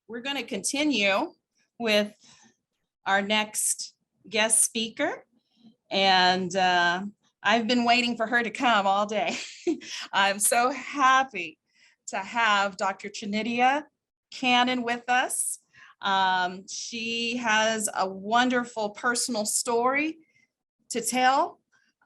we're going to continue with our next guest speaker. And I've been waiting for her to come all day. I'm so happy to have Dr. Trinitia Cannon with us. She has a wonderful personal story to tell.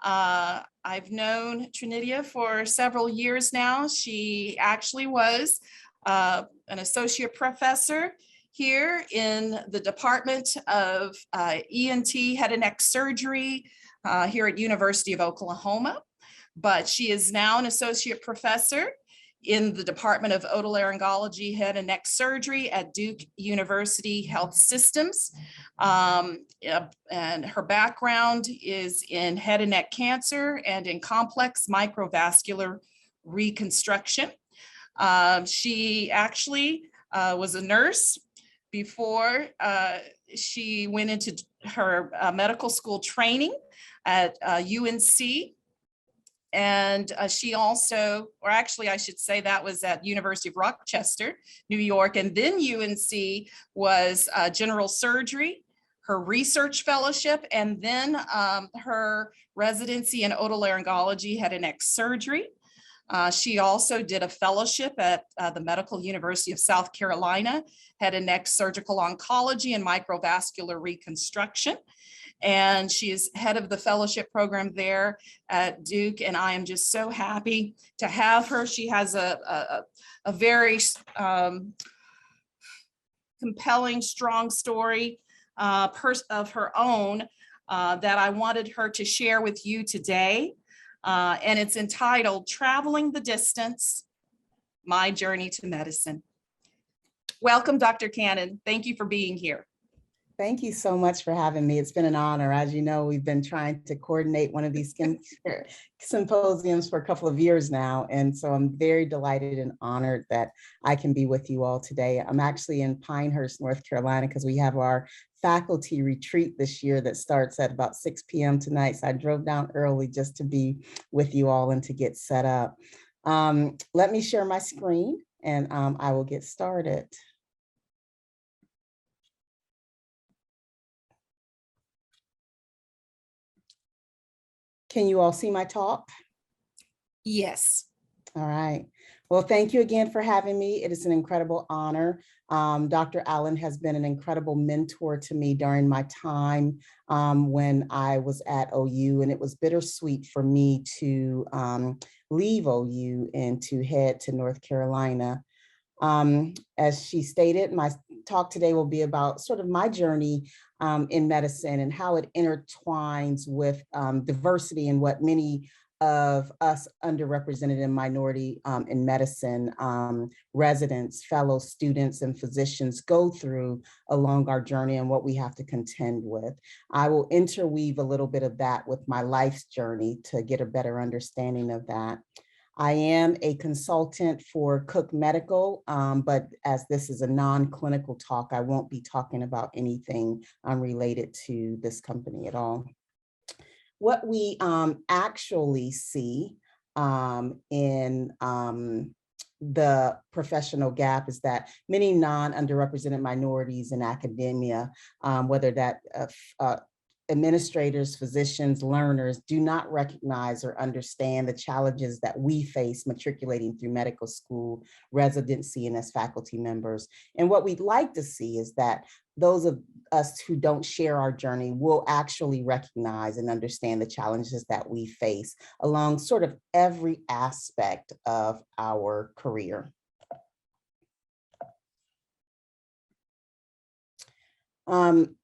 I've known Trinitia for several years now. She actually was an associate professor here in the Department of ENT, head and neck surgery here at University of Oklahoma. But she is now an associate professor in the Department of Otolaryngology, head and neck surgery at Duke University Health Systems. And her background is in head and neck cancer and in complex microvascular reconstruction. She actually was a nurse before she went into her medical school training at UNC. And she also, or actually I should say that was at University of Rochester, New York. And then UNC was general surgery, her research fellowship, and then her residency in otolaryngology, head and neck surgery. She also did a fellowship at the Medical University of South Carolina, head and neck surgical oncology and microvascular reconstruction. And she is head of the fellowship program there at Duke. And I am just so happy to have her. She has a very compelling, strong story of her own that I wanted her to share with you today. And it's entitled Traveling the Distance, My Journey to Medicine. Welcome, Dr. Cannon. Thank you for being here. Thank you so much for having me. It's been an honor. As you know, we've been trying to coordinate one of these symposiums for a couple of years now. And so I'm very delighted and honored that I can be with you all today. I'm actually in Pinehurst, North Carolina, because we have our faculty retreat this year that starts at about 6 p.m. tonight. So I drove down early just to be with you all and to get set up. Let me share my screen and I will get started. Can you all see my talk? Yes. All right. Well, thank you again for having me. It is an incredible honor. Dr. Allen has been an incredible mentor to me during my time when I was at OU, and it was bittersweet for me to leave OU and to head to North Carolina. As she stated, my talk today will be about sort of my journey in medicine and how it intertwines with diversity and what many of us underrepresented and minority in medicine residents, fellow students, and physicians go through along our journey and what we have to contend with. I will interweave a little bit of that with my life's journey to get a better understanding of that. I am a consultant for Cook Medical, but as this is a non-clinical talk, I won't be talking about anything related to this company at all. What we actually see in the professional gap is that many non-underrepresented minorities in academia, whether that administrators, physicians, learners do not recognize or understand the challenges that we face matriculating through medical school, residency, and as faculty members. And what we'd like to see is that those of us who don't share our journey will actually recognize and understand the challenges that we face along sort of every aspect of our career.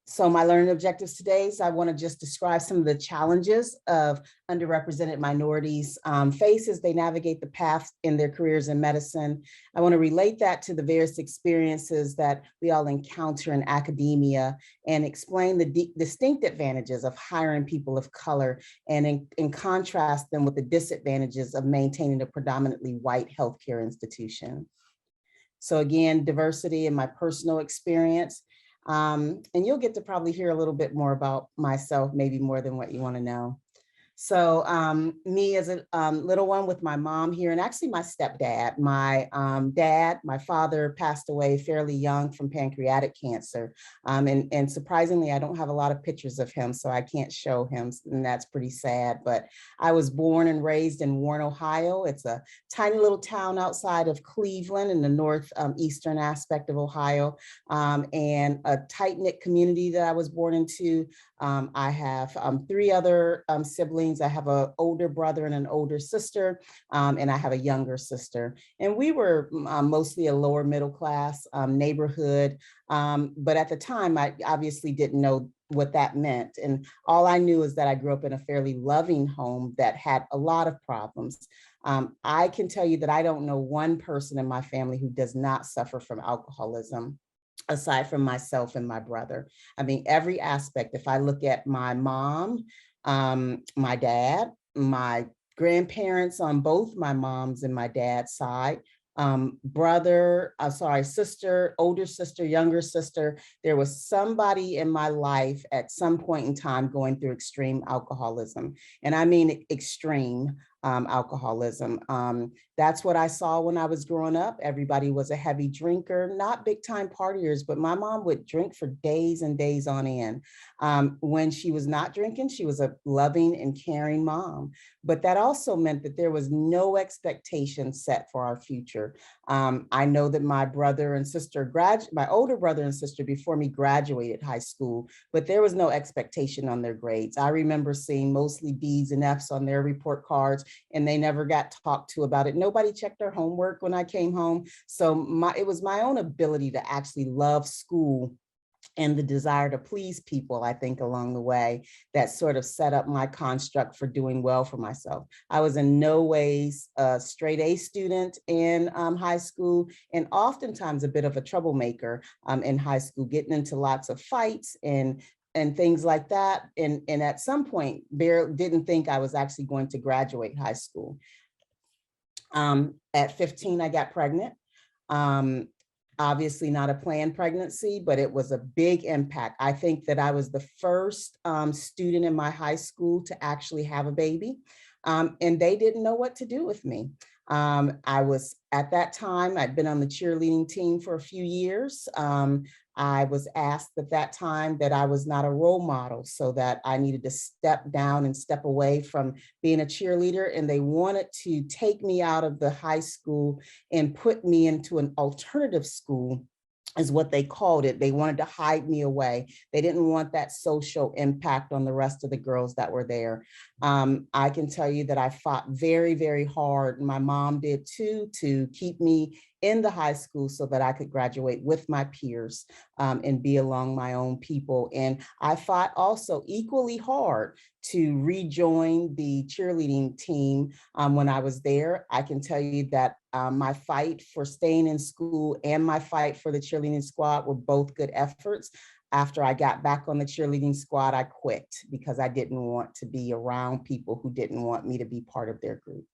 So my learning objectives today is I want to just describe some of the challenges of underrepresented minorities face as they navigate the path in their careers in medicine. I want to relate that to the various experiences that we all encounter in academia and explain the distinct advantages of hiring people of color and in contrast them with the disadvantages of maintaining a predominantly white healthcare institution. So again, diversity in my personal experience. And you'll get to probably hear a little bit more about myself, maybe more than what you want to know. So me as a little one with my mom here, and actually my stepdad, my father passed away fairly young from pancreatic cancer. And surprisingly, I don't have a lot of pictures of him, so I can't show him, and that's pretty sad. But I was born and raised in Warren, Ohio. It's a tiny little town outside of Cleveland in the northeastern aspect of Ohio, and a tight-knit community that I was born into. I have three other siblings. I have an older brother and an older sister, and I have a younger sister. And we were mostly a lower middle class neighborhood. But at the time, I obviously didn't know what that meant. And all I knew is that I grew up in a fairly loving home that had a lot of problems. I can tell you that I don't know one person in my family who does not suffer from alcoholism, aside from myself and my brother. I mean, every aspect, if I look at my mom, my dad, my grandparents on both my mom's and my dad's side, sister, older sister, younger sister. There was somebody in my life at some point in time going through extreme alcoholism. And I mean extreme alcoholism. That's what I saw when I was growing up. Everybody was a heavy drinker, not big time partiers, but my mom would drink for days and days on end. When she was not drinking, she was a loving and caring mom. But that also meant that there was no expectation set for our future. I know that my brother and sister, my older brother and sister before me graduated high school, but there was no expectation on their grades. I remember seeing mostly D's and F's on their report cards, and they never got talked to about it. Nobody checked their homework when I came home. So it was my own ability to actually love school and the desire to please people, I think, along the way, that sort of set up my construct for doing well for myself. I was in no ways a straight A student in high school, and oftentimes a bit of a troublemaker in high school, getting into lots of fights and things like that. And at some point, didn't think I was actually going to graduate high school. At 15, I got pregnant. Obviously not a planned pregnancy, but it was a big impact. I think that I was the first student in my high school to actually have a baby, and they didn't know what to do with me. I was, at that time, I'd been on the cheerleading team for a few years. I was asked at that time that I was not a role model, so that I needed to step down and step away from being a cheerleader. And they wanted to take me out of the high school and put me into an alternative school, is what they called it. They wanted to hide me away. They didn't want that social impact on the rest of the girls that were there. I can tell you that I fought very, very hard, and my mom did too, to keep me in the high school so that I could graduate with my peers and be among my own people. And I fought also equally hard to rejoin the cheerleading team when I was there. I can tell you that my fight for staying in school and my fight for the cheerleading squad were both good efforts. After I got back on the cheerleading squad, I quit because I didn't want to be around people who didn't want me to be part of their group.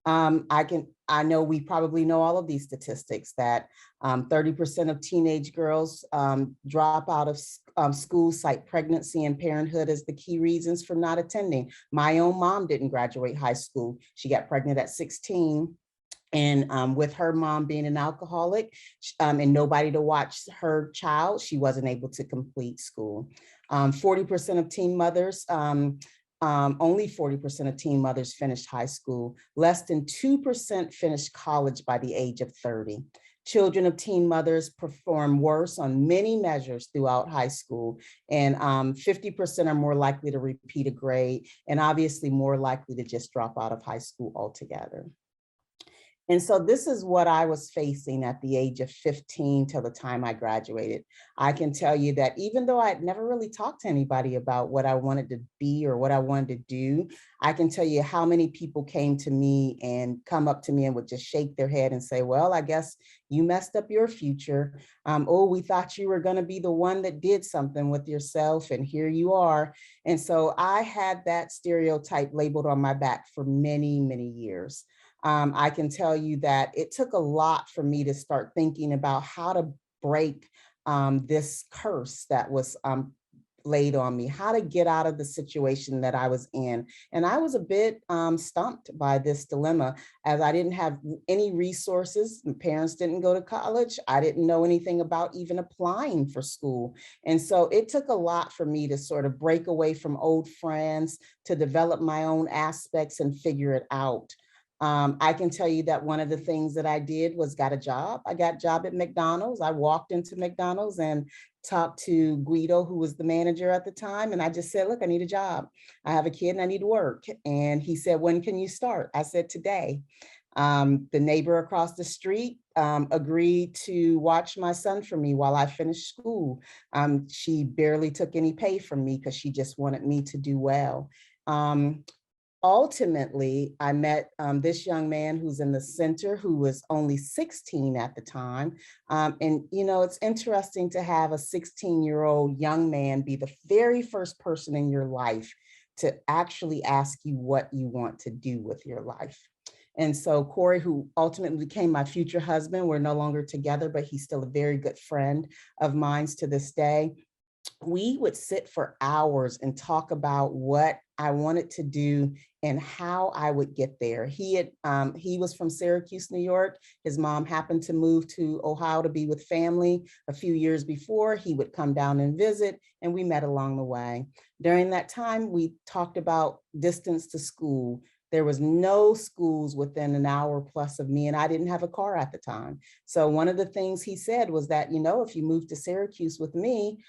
I know we probably know all of these statistics, that 30% of teenage girls drop out of school, cite pregnancy and parenthood as the key reasons for not attending. My own mom didn't graduate high school. She got pregnant at 16. And with her mom being an alcoholic and nobody to watch her child, she wasn't able to complete school. 40% of teen mothers, only 40% of teen mothers finished high school. Less than 2% finished college by the age of 30. Children of teen mothers perform worse on many measures throughout high school, and 50% are more likely to repeat a grade, and obviously more likely to just drop out of high school altogether. And so this is what I was facing at the age of 15 till the time I graduated. I can tell you that even though I'd never really talked to anybody about what I wanted to be or what I wanted to do, I can tell you how many people came to me and come up to me and would just shake their head and say, well, I guess you messed up your future. Oh, we thought you were going to be the one that did something with yourself, and here you are. And so I had that stereotype labeled on my back for many, many years. I can tell you that it took a lot for me to start thinking about how to break this curse that was laid on me, how to get out of the situation that I was in. And I was a bit stumped by this dilemma, as I didn't have any resources. My parents didn't go to college. I didn't know anything about even applying for school. And so it took a lot for me to sort of break away from old friends, to develop my own aspects and figure it out. I can tell you that one of the things that I did was got a job. I got a job at McDonald's. I walked into McDonald's and talked to Guido, who was the manager at the time. And I just said, look, I need a job. I have a kid and I need work. And he said, when can you start? I said, today. The neighbor across the street agreed to watch my son for me while I finished school. She barely took any pay from me because she just wanted me to do well. Ultimately, I met this young man who's in the center, who was only 16 at the time. And, you know, it's interesting to have a 16-year-old young man be the very first person in your life to actually ask you what you want to do with your life. And so Corey, who ultimately became my future husband, we're no longer together, but he's still a very good friend of mine to this day. We would sit for hours and talk about what I wanted to do and how I would get there. He was from Syracuse, New York. His mom happened to move to Ohio to be with family a few years before. He would come down and visit, and we met along the way. During that time, we talked about distance to school. There was no schools within an hour plus of me, and I didn't have a car at the time. So one of the things he said was that, you know, if you move to Syracuse with me,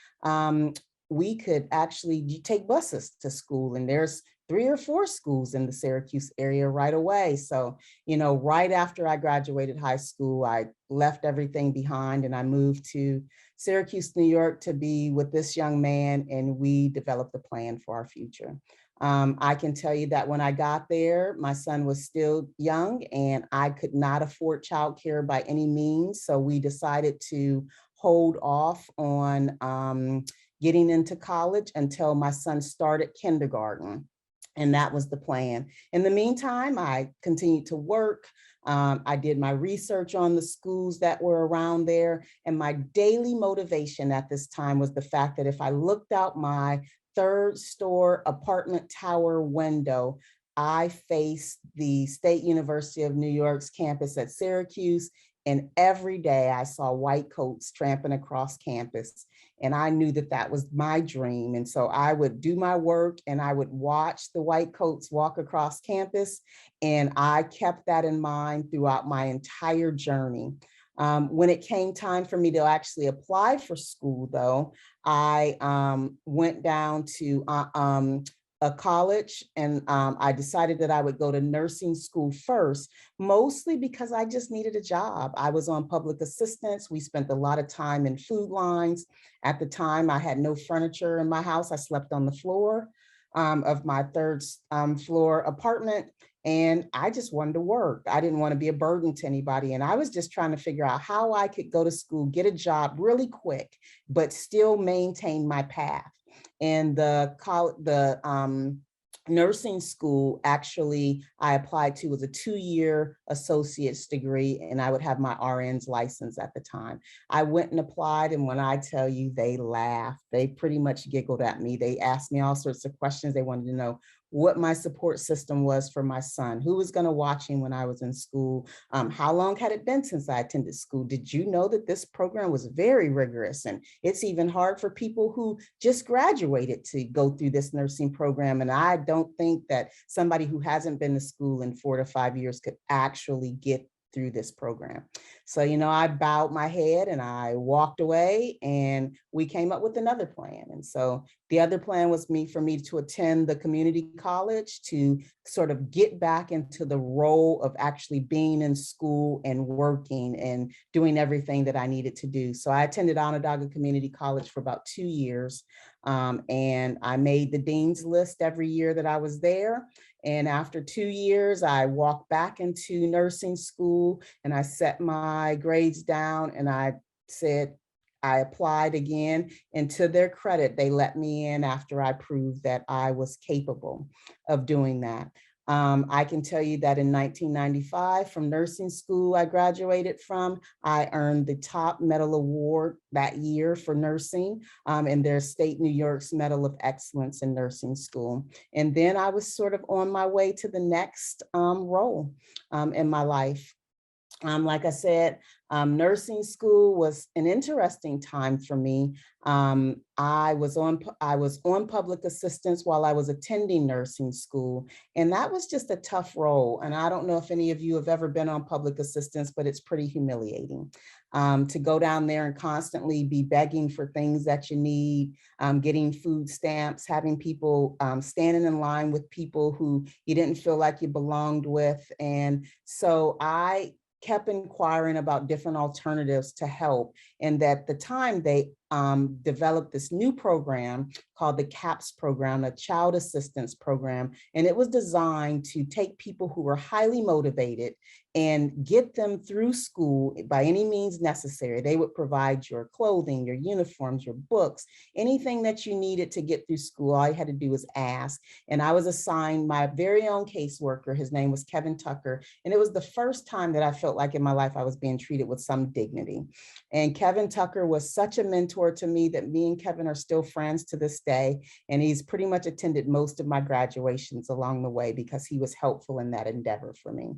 we could actually take buses to school, and there's 3 or 4 schools in the Syracuse area right away. So, you know, right after I graduated high school, I left everything behind and I moved to Syracuse, New York to be with this young man, and we developed a plan for our future. I can tell you that when I got there, my son was still young and I could not afford childcare by any means. So we decided to hold off on getting into college until my son started kindergarten. And that was the plan. In the meantime, I continued to work. I did my research on the schools that were around there. And my daily motivation at this time was the fact that if I looked out my 3rd store apartment tower window, I faced the State University of New York's campus at Syracuse. And every day I saw white coats tramping across campus. And I knew that that was my dream. And so I would do my work and I would watch the white coats walk across campus. And I kept that in mind throughout my entire journey. When it came time for me to actually apply for school, though, I went down to a college, and I decided that I would go to nursing school first, mostly because I just needed a job. I was on public assistance. We spent a lot of time in food lines. At the time, I had no furniture in my house. I slept on the floor of my 3rd floor apartment. And I just wanted to work. I didn't want to be a burden to anybody. And I was just trying to figure out how I could go to school, get a job really quick, but still maintain my path. And the nursing school, actually, I applied to was a 2-year associate's degree, and I would have my RN's license at the time. I went and applied, and when I tell you, they laughed. They pretty much giggled at me. They asked me all sorts of questions. They wanted to know what my support system was for my son, who was going to watch him when I was in school, how long had it been since I attended school? Did you know that this program was very rigorous, and it's even hard for people who just graduated to go through this nursing program? And I don't think that somebody who hasn't been to school in 4 to 5 years could actually get through this program. So, you know, I bowed my head and I walked away, and we came up with another plan. And so the other plan was for me to attend the community college, to sort of get back into the role of actually being in school and working and doing everything that I needed to do. So I attended Onondaga Community College for about 2 years. And I made the dean's list every year that I was there. And after 2 years, I walked back into nursing school and I set my grades down and I said, I applied again, and to their credit, they let me in after I proved that I was capable of doing that. I can tell you that in 1995, from nursing school I graduated from, I earned the top medal award that year for nursing in their state New York's Medal of Excellence in Nursing School. And then I was sort of on my way to the next role in my life. Like I said, nursing school was an interesting time for me. I was on public assistance while I was attending nursing school, and that was just a tough role. And I don't know if any of you have ever been on public assistance, but it's pretty humiliating to go down there and constantly be begging for things that you need, getting food stamps, having people standing in line with people who you didn't feel like you belonged with. And so I kept inquiring about different alternatives to help. And at the time, they developed this new program called the CAPS program, a child assistance program. And it was designed to take people who were highly motivated and get them through school by any means necessary. They would provide your clothing, your uniforms, your books, anything that you needed to get through school. All you had to do was ask. And I was assigned my very own caseworker. His name was Kevin Tucker. And it was the first time that I felt like in my life I was being treated with some dignity. And Kevin Tucker was such a mentor to me that me and Kevin are still friends to this day. And he's pretty much attended most of my graduations along the way because he was helpful in that endeavor for me.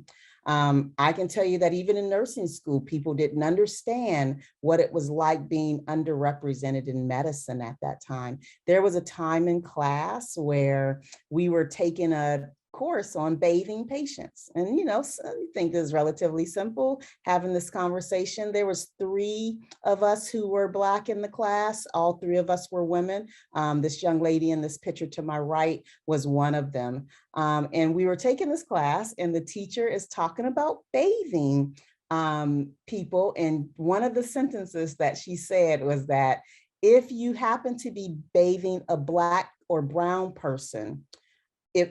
I can tell you that even in nursing school, people didn't understand what it was like being underrepresented in medicine at that time. There was a time in class where we were taking a course on bathing patients. And, you know, so you think this is relatively simple, having this conversation. There was 3 of us who were Black in the class. All 3 of us were women. This young lady in this picture to my right was one of them. And we were taking this class and the teacher is talking about bathing people. And one of the sentences that she said was that if you happen to be bathing a Black or brown person,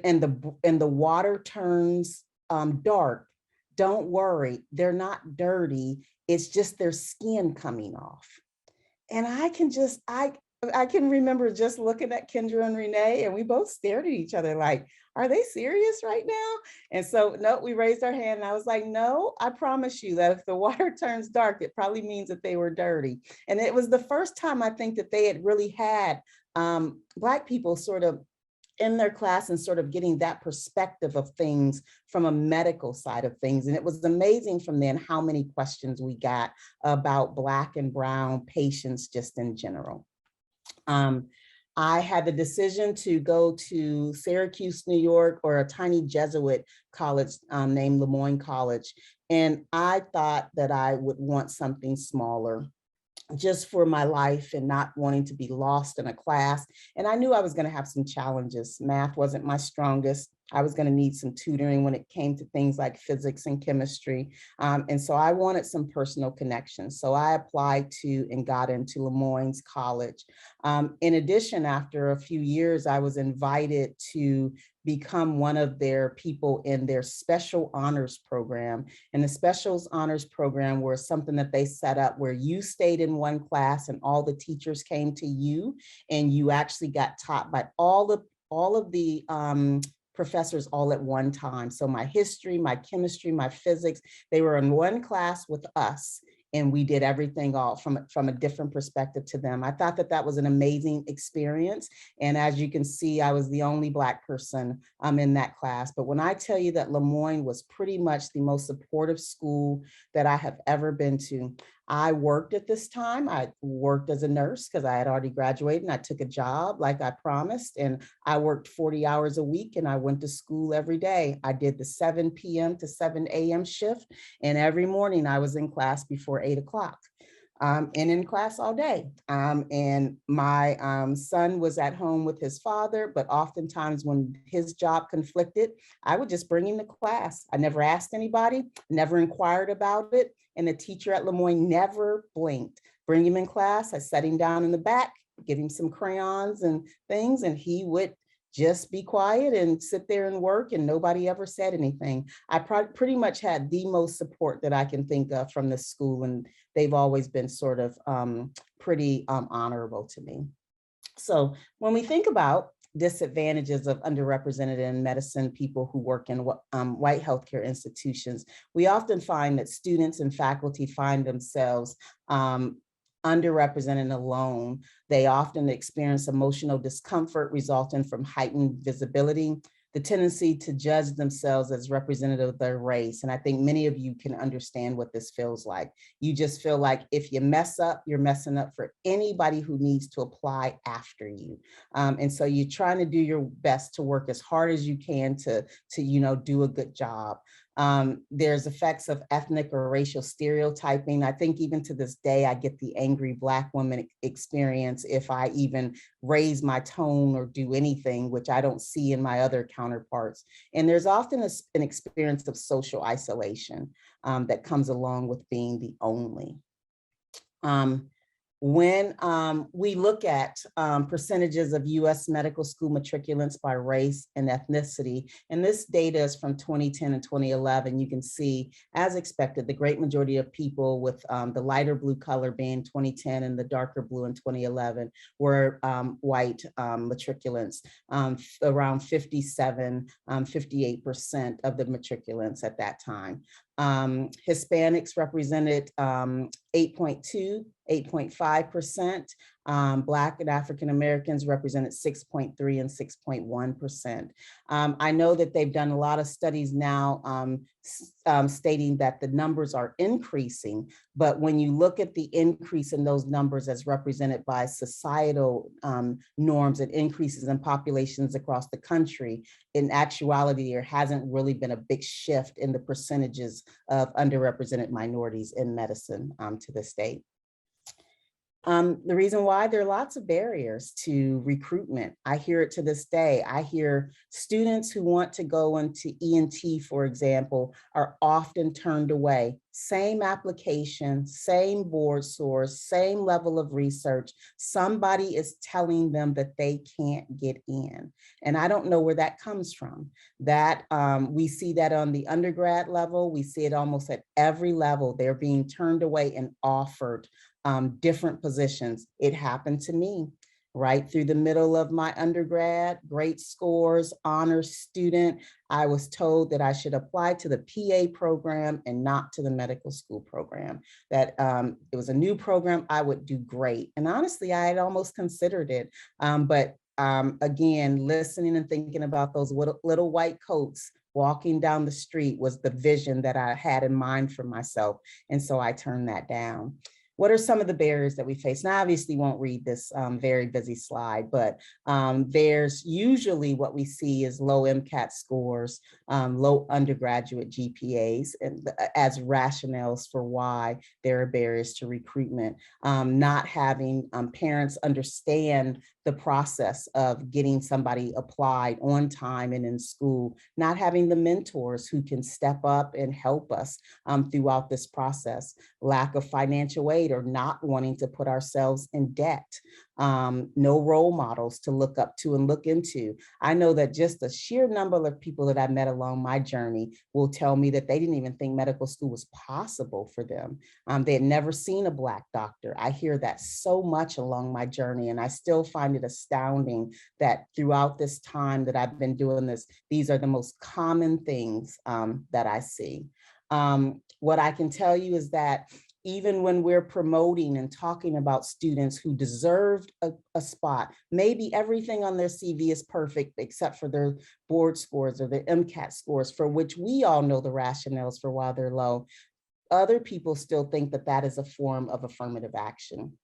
and the water turns dark, don't worry, they're not dirty. It's just their skin coming off. And I can remember just looking at Kendra and Renee, and we both stared at each other like, are they serious right now? And so, no, we raised our hand and I was like, no, I promise you that if the water turns dark, it probably means that they were dirty. And it was the first time I think that they had really had Black people sort of in their class and sort of getting that perspective of things from a medical side of things. And it was amazing from then how many questions we got about Black and brown patients just in general. I had the decision to go to Syracuse, New York, or a tiny Jesuit college named Lemoyne College. And I thought that I would want something smaller, just for my life and not wanting to be lost in a class. And I knew I was going to have some challenges. Math wasn't my strongest. I was going to need some tutoring when it came to things like physics and chemistry. And so I wanted some personal connections. So I applied to and got into Lemoyne's College. In addition, after a few years, I was invited to become one of their people in their special honors program. And the specials honors program was something that they set up where you stayed in one class and all the teachers came to you, and you actually got taught by all of the professors all at one time. So my history, my chemistry, my physics, they were in one class with us. And we did everything all from a different perspective to them. I thought that that was an amazing experience. And as you can see, I was the only Black person in that class. But when I tell you that Lemoyne was pretty much the most supportive school that I have ever been to, I worked at this time. I worked as a nurse because I had already graduated and I took a job like I promised. And I worked 40 hours a week and I went to school every day. I did the 7 p.m. to 7 a.m. shift. And every morning I was in class before 8 o'clock. And in class all day. And my son was at home with his father, but oftentimes when his job conflicted, I would just bring him to class. I never asked anybody, never inquired about it. And the teacher at Lemoyne never blinked. Bring him in class, I set him down in the back, give him some crayons and things, and he would just be quiet and sit there and work, and nobody ever said anything. I pretty much had the most support that I can think of from the school, and they've always been sort of pretty honorable to me. So when we think about disadvantages of underrepresented in medicine people who work in white healthcare institutions, we often find that students and faculty find themselves underrepresented alone. They often experience emotional discomfort resulting from heightened visibility, the tendency to judge themselves as representative of their race. And I think many of you can understand what this feels like. You just feel like if you mess up, you're messing up for anybody who needs to apply after you. And so you're trying to do your best to work as hard as you can to do a good job. There's effects of ethnic or racial stereotyping. I think even to this day, I get the angry Black woman experience if I even raise my tone or do anything, which I don't see in my other counterparts. And there's often an experience of social isolation that comes along with being the only. When we look at percentages of US medical school matriculants by race and ethnicity, and this data is from 2010 and 2011, you can see, as expected, the great majority of people with the lighter blue color being 2010 and the darker blue in 2011 were white matriculants, around 57, 58% of the matriculants at that time. Hispanics represented 8.2, 8.5%. Black and African Americans represented 6.3 and 6.1%. I know that they've done a lot of studies now stating that the numbers are increasing, but when you look at the increase in those numbers as represented by societal norms and increases in populations across the country, in actuality, there hasn't really been a big shift in the percentages of underrepresented minorities in medicine to this date. The reason why, there are lots of barriers to recruitment. I hear it to this day. I hear students who want to go into ENT, for example, are often turned away. Same application, same board source, same level of research. Somebody is telling them that they can't get in. And I don't know where that comes from. That we see that on the undergrad level. We see it almost at every level. They're being turned away and offered different positions. It happened to me right through the middle of my undergrad, great scores, honors student. I was told that I should apply to the PA program and not to the medical school program, that it was a new program, I would do great. And honestly, I had almost considered it. But again, listening and thinking about those little white coats walking down the street was the vision that I had in mind for myself. And so I turned that down. What are some of the barriers that we face? Now, I obviously won't read this very busy slide, but there's usually what we see is low MCAT scores, low undergraduate GPAs, and as rationales for why there are barriers to recruitment. Not having parents understand the process of getting somebody applied on time and in school, not having the mentors who can step up and help us throughout this process, lack of financial aid or not wanting to put ourselves in debt, no role models to look up to and look into. I know that just the sheer number of people that I met along my journey will tell me that they didn't even think medical school was possible for them. They had never seen a Black doctor. I hear that so much along my journey, and I still find it astounding that throughout this time that I've been doing this, these are the most common things that I see. What I can tell you is that even when we're promoting and talking about students who deserved a spot, maybe everything on their CV is perfect except for their board scores or their MCAT scores, for which we all know the rationales for why they're low. Other people still think that that is a form of affirmative action.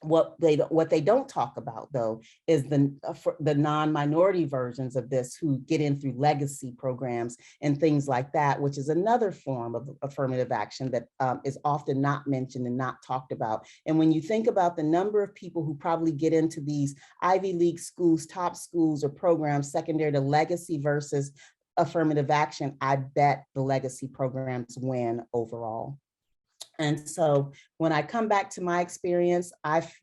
What they don't talk about, though, is the non-minority versions of this who get in through legacy programs and things like that, which is another form of affirmative action that is often not mentioned and not talked about. And when you think about the number of people who probably get into these Ivy League schools, top schools or programs secondary to legacy versus affirmative action, I bet the legacy programs win overall. And so when I come back to my experience,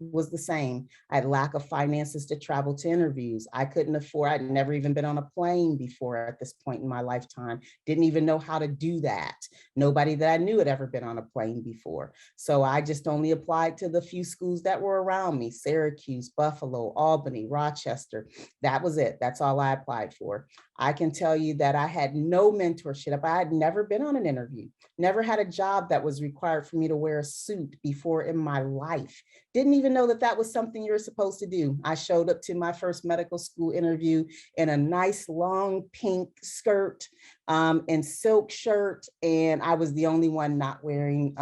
was the same. I had lack of finances to travel to interviews. I couldn't afford, I'd never even been on a plane before at this point in my lifetime. Didn't even know how to do that. Nobody that I knew had ever been on a plane before. So I just only applied to the few schools that were around me: Syracuse, Buffalo, Albany, Rochester. That was it. That's all I applied for. I can tell you that I had no mentorship. I had never been on an interview, never had a job that was required for me to wear a suit before in my life. Didn't even know that that was something you're supposed to do. I showed up to my first medical school interview in a nice long pink skirt and silk shirt, and I was the only one not wearing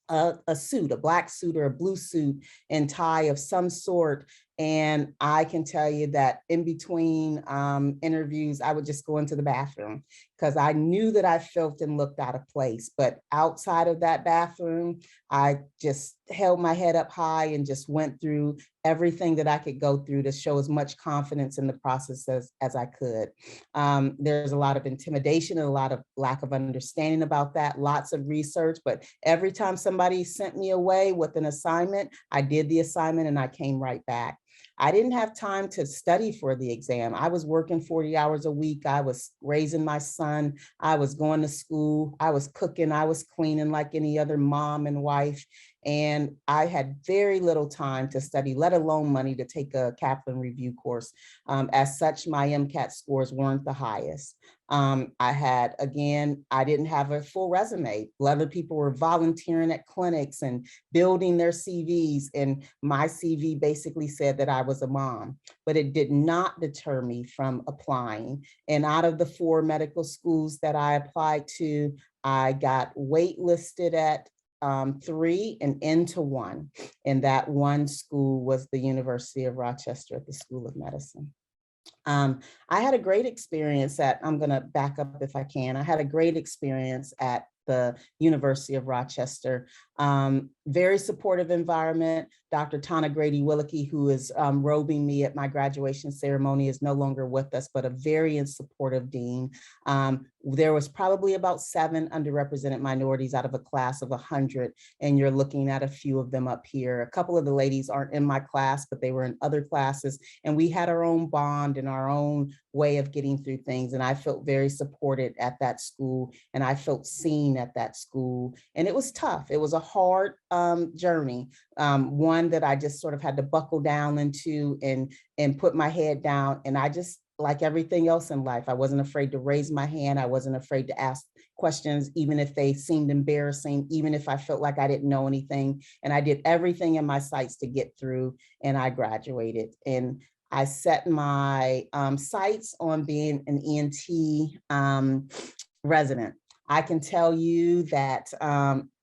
a suit, a black suit or a blue suit and tie of some sort. And I can tell you that in between interviews, I would just go into the bathroom because I knew that I felt and looked out of place. But outside of that bathroom, I just held my head up high and just went through everything that I could go through to show as much confidence in the process as I could. There's a lot of intimidation and a lot of lack of understanding about that, lots of research, but every time somebody sent me away with an assignment, I did the assignment and I came right back. I didn't have time to study for the exam. I was working 40 hours a week. I was raising my son. I was going to school. I was cooking. I was cleaning like any other mom and wife. And I had very little time to study, let alone money to take a Kaplan review course. As such, my MCAT scores weren't the highest. I didn't have a full resume. Other people were volunteering at clinics and building their CVs. And my CV basically said that I was a mom, but it did not deter me from applying. And out of the 4 medical schools that I applied to, I got waitlisted at 3 and into 1. And that one school was the University of Rochester at the School of Medicine. I had a great experience I'm going to back up if I can. I had a great experience at the University of Rochester. Very supportive environment. Dr. Tana Grady-Willicke, who is robing me at my graduation ceremony, is no longer with us, but a very supportive dean. There was probably about 7 underrepresented minorities out of a class of 100, and you're looking at a few of them up here. A couple of the ladies aren't in my class, but they were in other classes, and we had our own bond and our own way of getting through things. And I felt very supported at that school, and I felt seen at that school. And it was tough. It was a hard journey, one that I just sort of had to buckle down into and put my head down. And I just, like everything else in life, I wasn't afraid to raise my hand. I wasn't afraid to ask questions, even if they seemed embarrassing, even if I felt like I didn't know anything. And I did everything in my sights to get through, and I graduated. And I set my sights on being an ENT resident. I can tell you that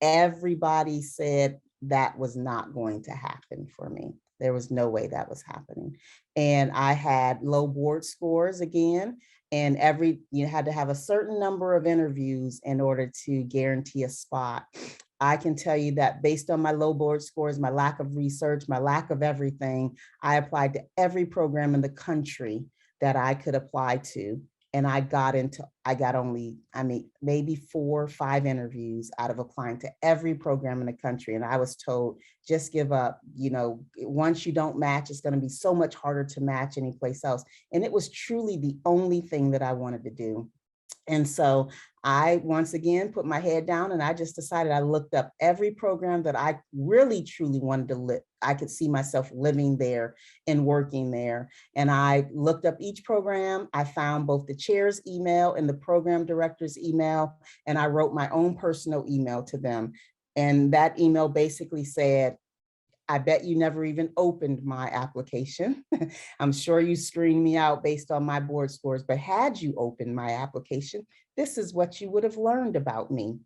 everybody said that was not going to happen for me. There was no way that was happening. And I had low board scores again, and you had to have a certain number of interviews in order to guarantee a spot. I can tell you that based on my low board scores, my lack of research, my lack of everything, I applied to every program in the country that I could apply to. And I got only, maybe 4 or 5 interviews out of applying to every program in the country. And I was told, just give up. Once you don't match, it's going to be so much harder to match anyplace else. And it was truly the only thing that I wanted to do. And so I, once again, put my head down and I just decided, I looked up every program that I really, truly wanted to live. I could see myself living there and working there. And I looked up each program. I found both the chair's email and the program director's email, and I wrote my own personal email to them. And that email basically said, I bet you never even opened my application. I'm sure you screened me out based on my board scores, but had you opened my application, this is what you would have learned about me.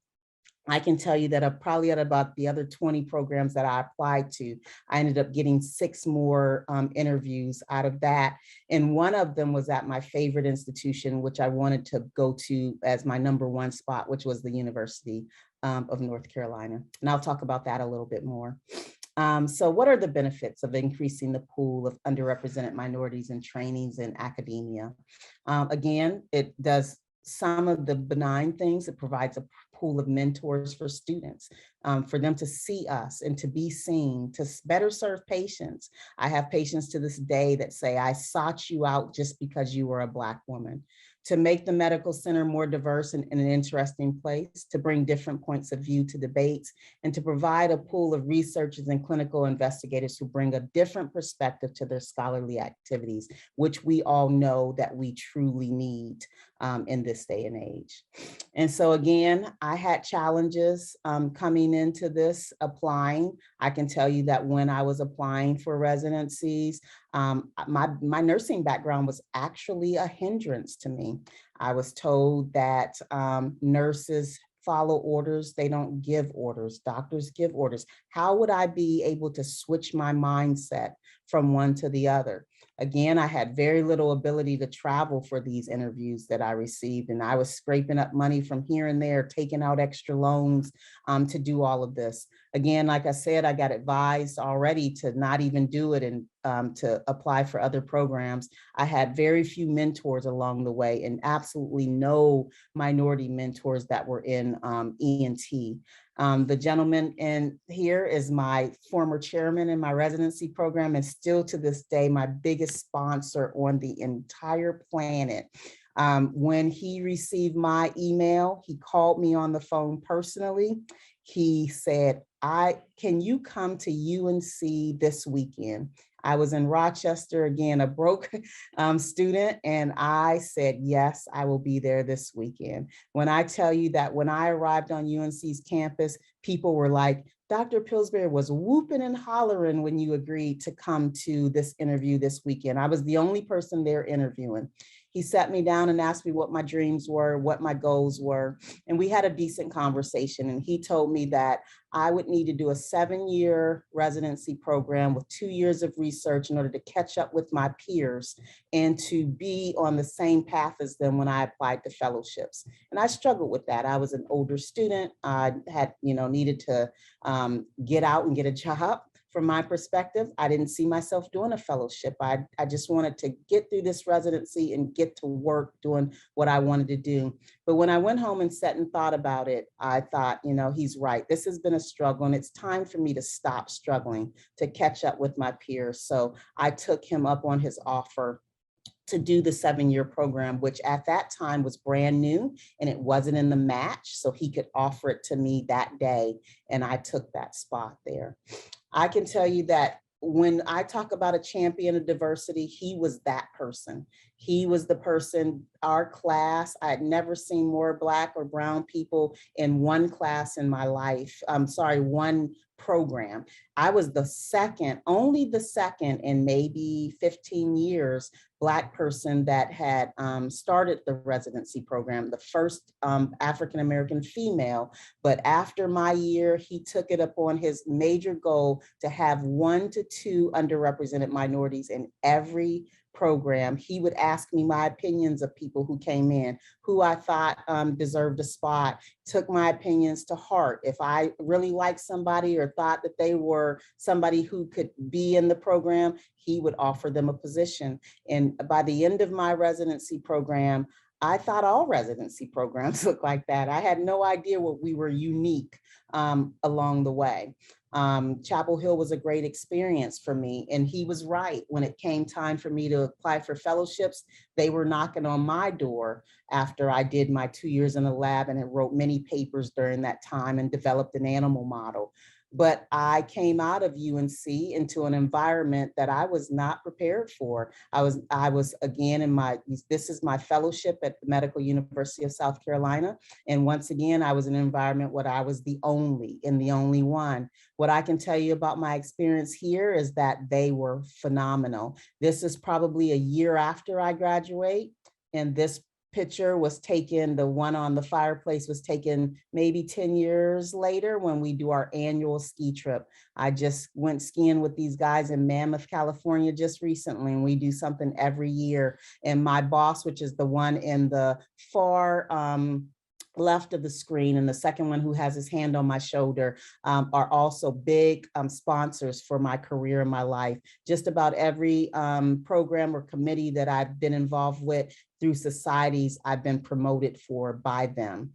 I can tell you that probably at about the other 20 programs that I applied to, I ended up getting 6 more interviews out of that. And one of them was at my favorite institution, which I wanted to go to as my #1 spot, which was the University of North Carolina. And I'll talk about that a little bit more. So what are the benefits of increasing the pool of underrepresented minorities in trainings in academia? Again, it does some of the benign things. It provides a pool of mentors for students, for them to see us and to be seen, to better serve patients. I have patients to this day that say, I sought you out just because you were a Black woman. To make the medical center more diverse and an interesting place, to bring different points of view to debates, and to provide a pool of researchers and clinical investigators who bring a different perspective to their scholarly activities, which we all know that we truly need in this day and age. And so again, I had challenges coming into this, applying. I can tell you that when I was applying for residencies, my nursing background was actually a hindrance to me. I was told that nurses follow orders, they don't give orders, doctors give orders. How would I be able to switch my mindset from one to the other? Again, I had very little ability to travel for these interviews that I received, and I was scraping up money from here and there, taking out extra loans to do all of this. Again, like I said, I got advised already to not even do it and to apply for other programs. I had very few mentors along the way and absolutely no minority mentors that were in ENT. The gentleman in here is my former chairman in my residency program and still to this day, my biggest sponsor on the entire planet. When he received my email, he called me on the phone personally. He said, can you come to UNC this weekend? I was in Rochester, again, a broke student, and I said, yes, I will be there this weekend. When I tell you that when I arrived on UNC's campus, people were like, Dr. Pillsbury was whooping and hollering when you agreed to come to this interview this weekend. I was the only person there interviewing. He sat me down and asked me what my dreams were, what my goals were, and we had a decent conversation. And he told me that I would need to do a 7-year residency program with 2 years of research in order to catch up with my peers and to be on the same path as them when I applied to fellowships. And I struggled with that. I was an older student. I had, needed to get out and get a job. From my perspective, I didn't see myself doing a fellowship. I just wanted to get through this residency and get to work doing what I wanted to do. But when I went home and sat and thought about it, I thought, he's right. This has been a struggle and it's time for me to stop struggling, to catch up with my peers. So I took him up on his offer to do the 7-year program, which at that time was brand new and it wasn't in the match. So he could offer it to me that day. And I took that spot there. I can tell you that when I talk about a champion of diversity, he was that person. He was the person, our class, I had never seen more Black or brown people in one class in my life. One program. I was the second, only the second in maybe 15 years, Black person that had started the residency program, the first African-American female. But after my year, he took it upon his major goal to have 1 to 2 underrepresented minorities in every program. He would ask me my opinions of people who came in, who I thought deserved a spot, took my opinions to heart. If I really liked somebody or thought that they were somebody who could be in the program, he would offer them a position. And by the end of my residency program, I thought all residency programs looked like that. I had no idea what we were unique along the way. Chapel Hill was a great experience for me. And he was right. When it came time for me to apply for fellowships, they were knocking on my door after I did my 2 years in the lab and wrote many papers during that time and developed an animal model. But I came out of UNC into an environment that I was not prepared for. I was again this is my fellowship at the Medical University of South Carolina. And once again, I was in an environment where I was the only one. What I can tell you about my experience here is that they were phenomenal. This is probably a year after I graduate, and this picture was taken, the one on the fireplace was taken maybe 10 years later when we do our annual ski trip. I just went skiing with these guys in Mammoth, California just recently, and we do something every year. And my boss, which is the one in the far left of the screen, and the second one who has his hand on my shoulder, are also big sponsors for my career and my life. Just about every program or committee that I've been involved with through societies I've been promoted for by them.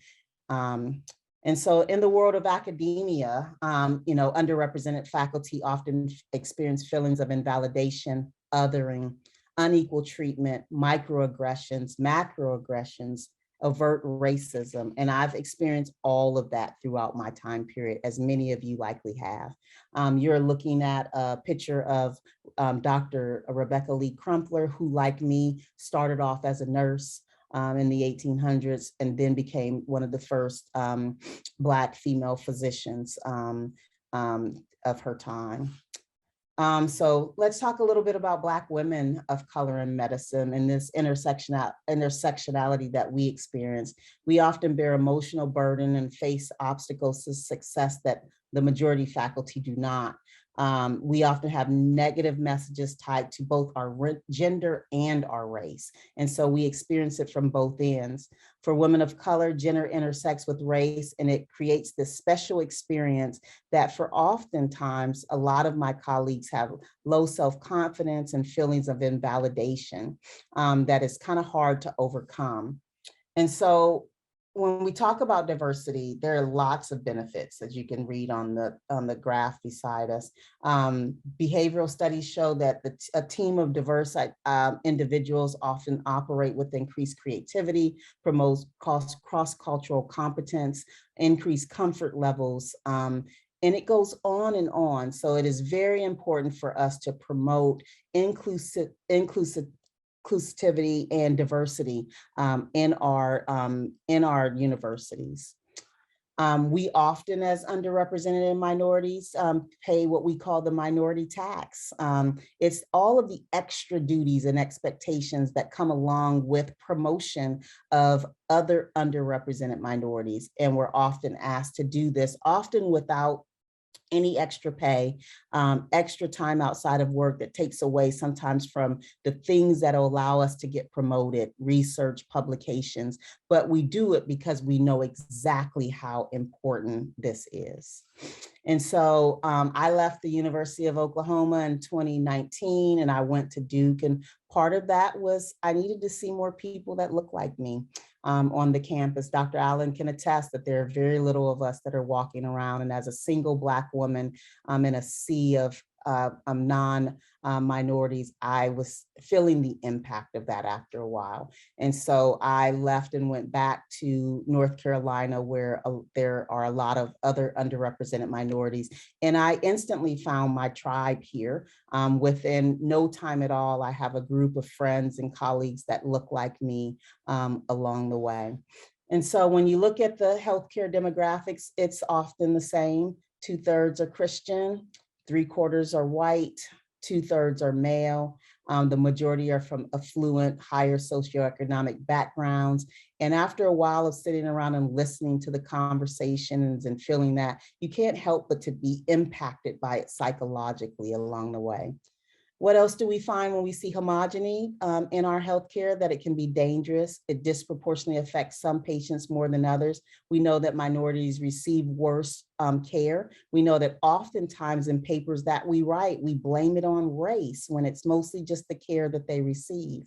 And so in the world of academia, underrepresented faculty often experience feelings of invalidation, othering, unequal treatment, microaggressions, macroaggressions, overt racism. And I've experienced all of that throughout my time period, as many of you likely have. You're looking at a picture of Dr. Rebecca Lee Crumpler, who, like me, started off as a nurse in the 1800s and then became one of the first Black female physicians of her time. So let's talk a little bit about Black women of color in medicine and this intersectionality that we experience. We often bear emotional burden and face obstacles to success that the majority faculty do not. We often have negative messages tied to both our gender and our race. And so we experience it from both ends. For women of color, gender intersects with race, and it creates this special experience that for oftentimes, a lot of my colleagues have low self-confidence and feelings of invalidation that is kind of hard to overcome. And so when we talk about diversity, there are lots of benefits that you can read on the graph beside us. Behavioral studies show that a team of diverse individuals often operate with increased creativity, promotes cross-cultural competence, increased comfort levels, and it goes on and on. So it is very important for us to promote inclusivity and diversity in our universities. We often, as underrepresented minorities, pay what we call the minority tax. It's all of the extra duties and expectations that come along with promotion of other underrepresented minorities. And we're often asked to do this, often without any extra pay, extra time outside of work that takes away sometimes from the things that allow us to get promoted, research, publications, but we do it because we know exactly how important this is. And so I left the University of Oklahoma in 2019 and I went to Duke, and part of that was I needed to see more people that look like me on the campus. Dr. Allen can attest that there are very little of us that are walking around, and as a single Black woman in a sea of non-minorities, I was feeling the impact of that after a while. And so I left and went back to North Carolina, where there are a lot of other underrepresented minorities. And I instantly found my tribe here. Within no time at all, I have a group of friends and colleagues that look like me along the way. And so when you look at the healthcare demographics, it's often the same. 2/3 are Christian, 3/4 are white, 2/3 are male. The majority are from affluent, higher socioeconomic backgrounds. And after a while of sitting around and listening to the conversations and feeling that, you can't help but to be impacted by it psychologically along the way. What else do we find when we see homogeny in our healthcare? That it can be dangerous. It disproportionately affects some patients more than others. We know that minorities receive worse care. We know that oftentimes in papers that we write, we blame it on race when it's mostly just the care that they receive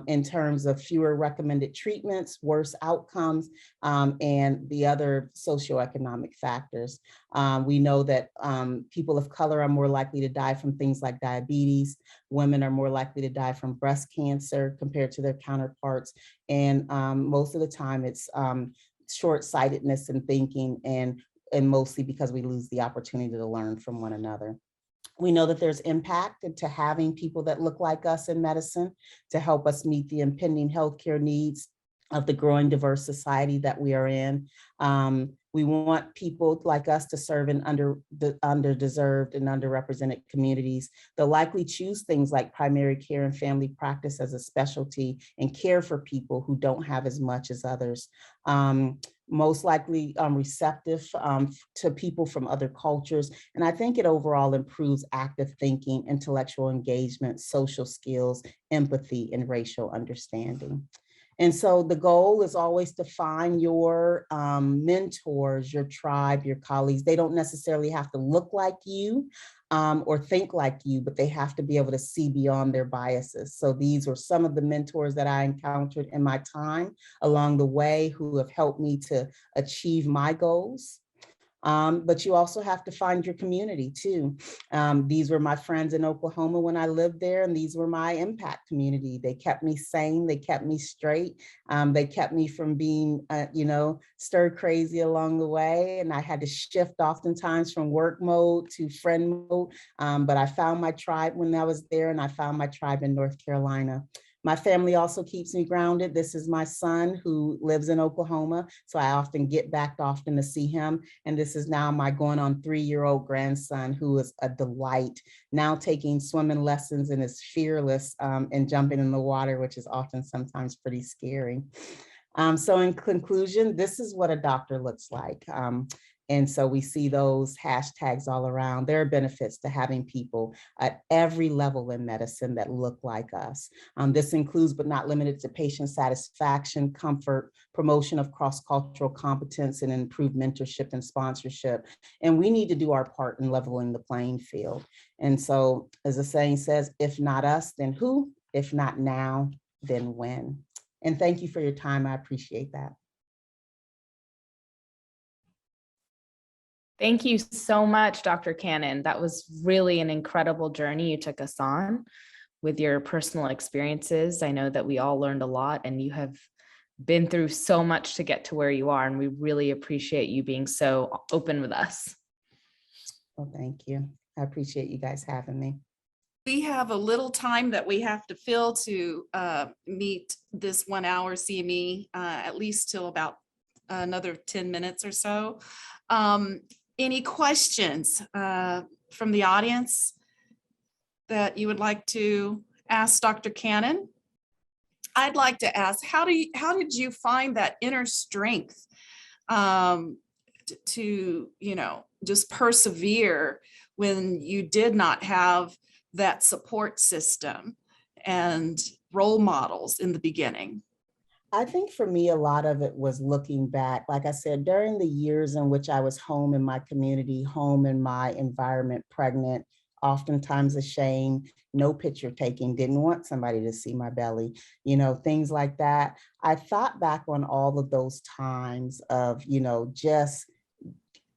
in terms of fewer recommended treatments, worse outcomes, and the other socioeconomic factors. We know that people of color are more likely to die from things like diabetes. Women are more likely to die from breast cancer compared to their counterparts. And most of the time it's short-sightedness in thinking, and mostly because we lose the opportunity to learn from one another. We know that there's impact to having people that look like us in medicine to help us meet the impending healthcare needs of the growing diverse society that we are in. We want people like us to serve in underdeserved and underrepresented communities. They'll likely choose things like primary care and family practice as a specialty and care for people who don't have as much as others. Most likely receptive to people from other cultures. And I think it overall improves active thinking, intellectual engagement, social skills, empathy, and racial understanding. And so the goal is always to find your mentors, your tribe, your colleagues. They don't necessarily have to look like you or think like you, but they have to be able to see beyond their biases. So these were some of the mentors that I encountered in my time along the way who have helped me to achieve my goals. But you also have to find your community too. These were my friends in Oklahoma when I lived there, and these were my impact community. They kept me sane, they kept me straight, they kept me from being, stir crazy along the way. And I had to shift oftentimes from work mode to friend mode. But I found my tribe when I was there, and I found my tribe in North Carolina. My family also keeps me grounded. This is my son who lives in Oklahoma, so I often get back often to see him. And this is now my going on 3-year-old grandson, who is a delight, now taking swimming lessons and is fearless and jumping in the water, which is often sometimes pretty scary. So in conclusion, this is what a doctor looks like. And so we see those hashtags all around. There are benefits to having people at every level in medicine that look like us. This includes, but not limited to, patient satisfaction, comfort, promotion of cross-cultural competence, and improved mentorship and sponsorship. And we need to do our part in leveling the playing field. And so, as the saying says, if not us, then who? If not now, then when? And thank you for your time. I appreciate that. Thank you so much, Dr. Cannon. That was really an incredible journey you took us on with your personal experiences. I know that we all learned a lot, and you have been through so much to get to where you are, and we really appreciate you being so open with us. Well, thank you. I appreciate you guys having me. We have a little time that we have to fill to meet this 1 hour CME, at least till about another 10 minutes or so. Any questions from the audience that you would like to ask Dr. Cannon? I'd like to ask, how did you find that inner strength to just persevere when you did not have that support system and role models in the beginning? I think for me, a lot of it was looking back. Like I said, during the years in which I was home in my community, home in my environment, pregnant, oftentimes ashamed, no picture taking, didn't want somebody to see my belly, things like that. I thought back on all of those times of, just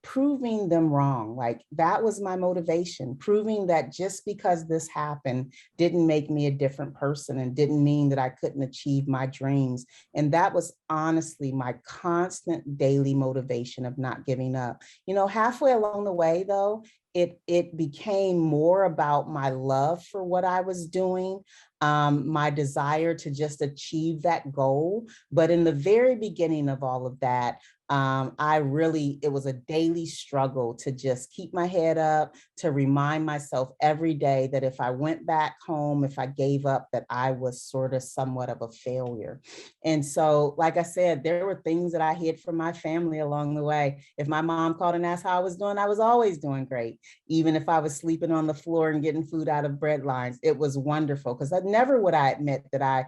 proving them wrong. Like, that was my motivation, proving that just because this happened didn't make me a different person and didn't mean that I couldn't achieve my dreams. And that was honestly my constant daily motivation of not giving up. Halfway along the way, though, it became more about my love for what I was doing, my desire to just achieve that goal. But in the very beginning of all of that, it was a daily struggle to just keep my head up, to remind myself every day that if I went back home, if I gave up, that I was sort of somewhat of a failure. And so, like I said, there were things that I hid from my family along the way. If my mom called and asked how I was doing, I was always doing great. Even if I was sleeping on the floor and getting food out of bread lines, it was wonderful, because I never would I admit that I,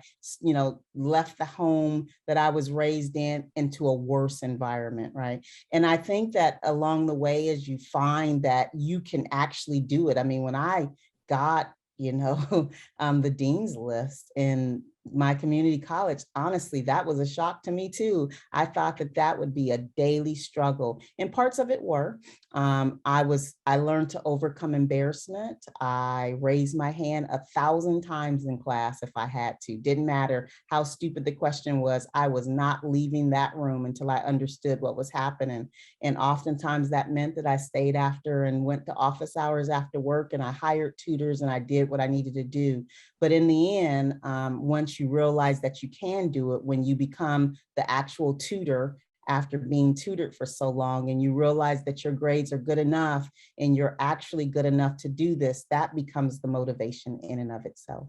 left the home that I was raised in into a worse environment, right? And I think that along the way, as you find that you can actually do it. I mean, when I got, the dean's list in my community college, honestly, that was a shock to me too. I thought that would be a daily struggle, and parts of it were. I learned to overcome embarrassment. I raised my hand 1,000 times in class if I had to. Didn't matter how stupid the question was. I was not leaving that room until I understood what was happening. And oftentimes that meant that I stayed after and went to office hours after work, and I hired tutors and I did what I needed to do. But in the end, once you realize that you can do it, when you become the actual tutor after being tutored for so long, and you realize that your grades are good enough and you're actually good enough to do this, that becomes the motivation in and of itself.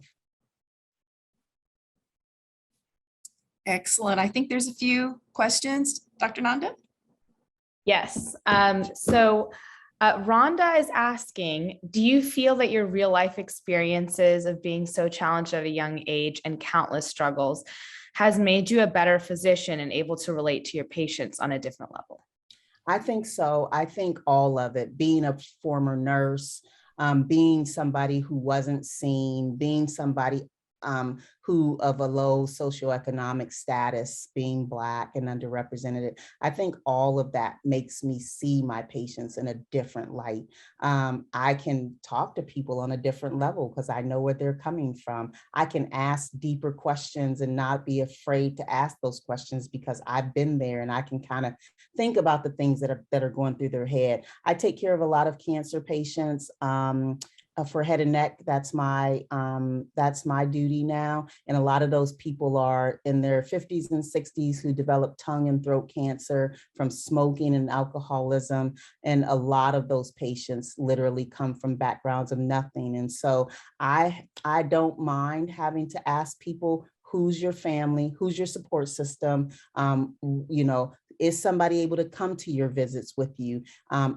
Excellent. I think there's a few questions. Dr. Nanda? Yes. So Rhonda is asking, do you feel that your real life experiences of being so challenged at a young age and countless struggles has made you a better physician and able to relate to your patients on a different level? I think so. I think all of it, being a former nurse, being somebody who wasn't seen, being somebody who of a low socioeconomic status, being Black and underrepresented. I think all of that makes me see my patients in a different light. I can talk to people on a different level because I know where they're coming from. I can ask deeper questions and not be afraid to ask those questions because I've been there, and I can kind of think about the things that are going through their head. I take care of a lot of cancer patients. For head and neck, that's my duty now. And a lot of those people are in their 50s and 60s who develop tongue and throat cancer from smoking and alcoholism. And a lot of those patients literally come from backgrounds of nothing. And so I don't mind having to ask people, who's your family, who's your support system, you know, is somebody able to come to your visits with you,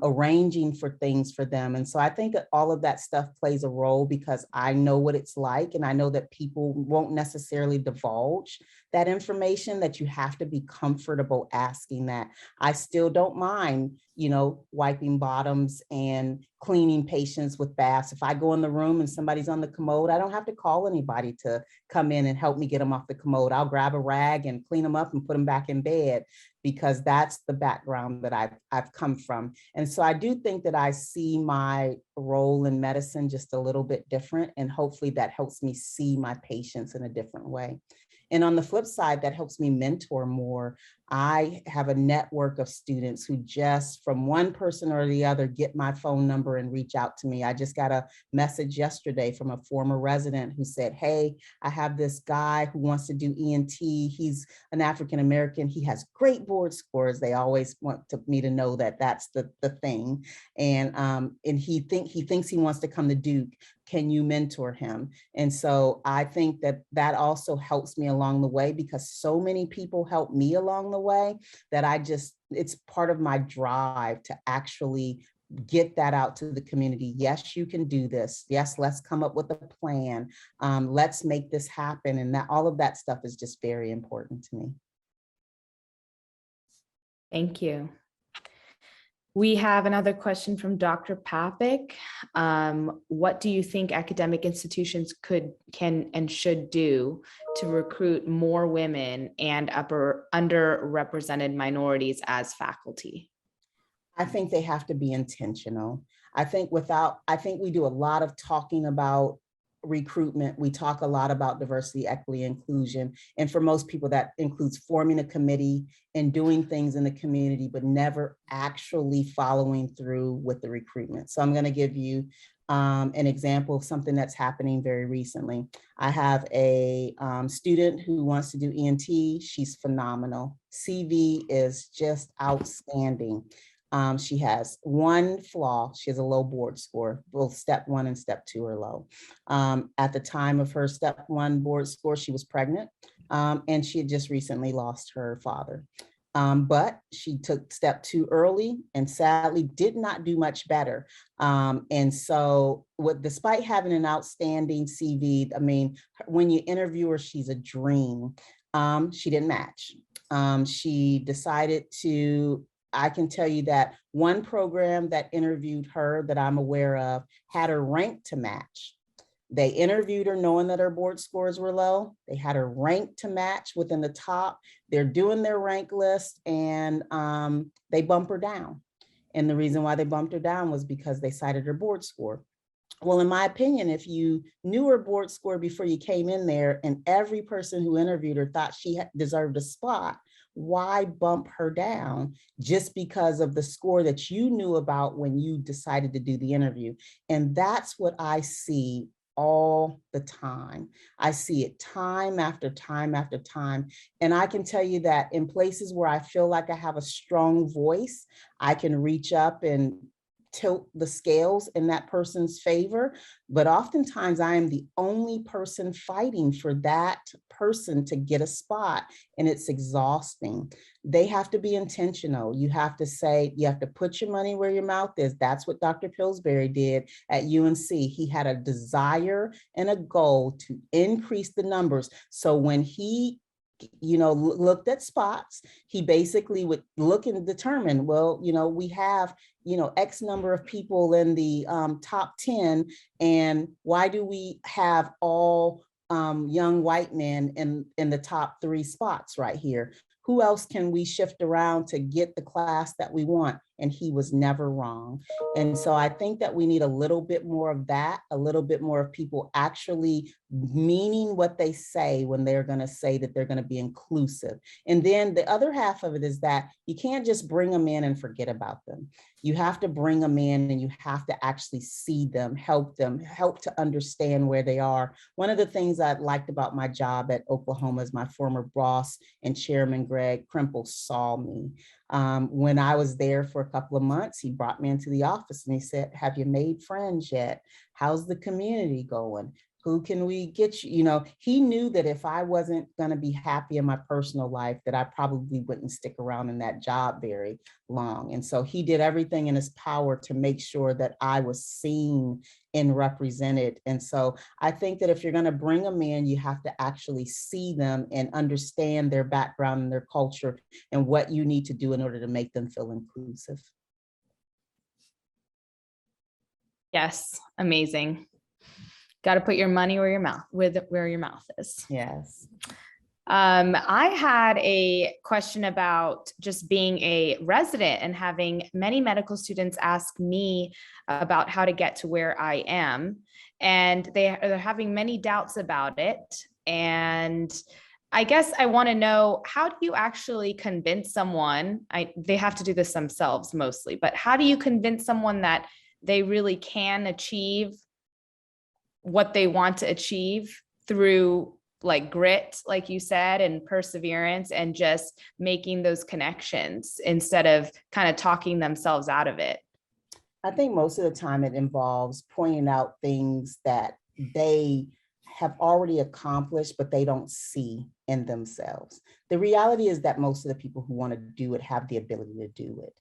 arranging for things for them. And so I think that all of that stuff plays a role because I know what it's like, and I know that people won't necessarily divulge that information, that you have to be comfortable asking that. I still don't mind, you know, wiping bottoms and cleaning patients with baths. If I go in the room and somebody's on the commode, I don't have to call anybody to come in and help me get them off the commode. I'll grab a rag and clean them up and put them back in bed, because that's the background that I've come from. And so I do think that I see my role in medicine just a little bit different, and hopefully that helps me see my patients in a different way. And on the flip side, that helps me mentor more. I have a network of students who just from one person or the other get my phone number and reach out to me. I just got a message yesterday from a former resident who said, hey, I have this guy who wants to do ENT. He's an African-American. He has great board scores. They always want me to know that that's the thing. And he thinks he wants to come to Duke. Can you mentor him? And so I think that also helps me along the way, because so many people help me along the way that it's part of my drive to actually get that out to the community. Yes, you can do this. Yes, let's come up with a plan. Let's make this happen. And that all of that stuff is just very important to me. Thank you. We have another question from Dr. Papik. What do you think academic institutions can and should do to recruit more women and underrepresented minorities as faculty? I think they have to be intentional. I think we do a lot of talking about recruitment. We talk a lot about diversity, equity, inclusion. And for most people, that includes forming a committee and doing things in the community, but never actually following through with the recruitment. So I'm going to give you an example of something that's happening very recently. I have a student who wants to do ENT. She's phenomenal. CV is just outstanding. She has one flaw. She has a low board score. Both step 1 and step 2 are low. At the time of her step 1 board score, she was pregnant, and she had just recently lost her father. But she took step 2 early and sadly did not do much better. And so despite having an outstanding CV, I mean, when you interview her, she's a dream. She didn't match. She decided to, I can tell you that one program that interviewed her that I'm aware of had her ranked to match. They interviewed her knowing that her board scores were low. They had her ranked to match within the top. They're doing their rank list, and they bump her down. And the reason why they bumped her down was because they cited her board score. Well, in my opinion, if you knew her board score before you came in there and every person who interviewed her thought she deserved a spot, why bump her down just because of the score that you knew about when you decided to do the interview? And that's what I see all the time. I see it time after time after time. And I can tell you that in places where I feel like I have a strong voice, I can reach up and tilt the scales in that person's favor. But oftentimes I am the only person fighting for that person to get a spot, and it's exhausting. They have to be intentional. You have to say, you have to put your money where your mouth is. That's what Dr. Pillsbury did at UNC. He had a desire and a goal to increase the numbers. So when he looked at spots. He basically would look and determine, well, we have, X number of people in the top 10, and why do we have all young white men in the top 3 spots right here? Who else can we shift around to get the class that we want? And he was never wrong. And so I think that we need a little bit more of that, a little bit more of people actually meaning what they say when they're going to say that they're going to be inclusive. And then the other half of it is that you can't just bring them in and forget about them. You have to bring them in and you have to actually see them, help to understand where they are. One of the things I liked about my job at Oklahoma is my former boss and chairman, Greg Krimple, saw me. When I was there for a couple of months, he brought me into the office and he said, have you made friends yet? How's the community going? Who can we get you? He knew that if I wasn't going to be happy in my personal life, that I probably wouldn't stick around in that job very long. And so he did everything in his power to make sure that I was seen and represented. And so I think that if you're going to bring them in, you have to actually see them and understand their background and their culture and what you need to do in order to make them feel inclusive. Yes, amazing. Got to put your money where your mouth is. Yes. I had a question about just being a resident and having many medical students ask me about how to get to where I am, and they're having many doubts about it. And I guess I want to know, how do you actually convince someone? They have to do this themselves mostly, but how do you convince someone that they really can achieve what they want to achieve through like grit, like you said, and perseverance, and just making those connections instead of kind of talking themselves out of it? I think most of the time it involves pointing out things that they have already accomplished, but they don't see in themselves. The reality is that most of the people who want to do it have the ability to do it.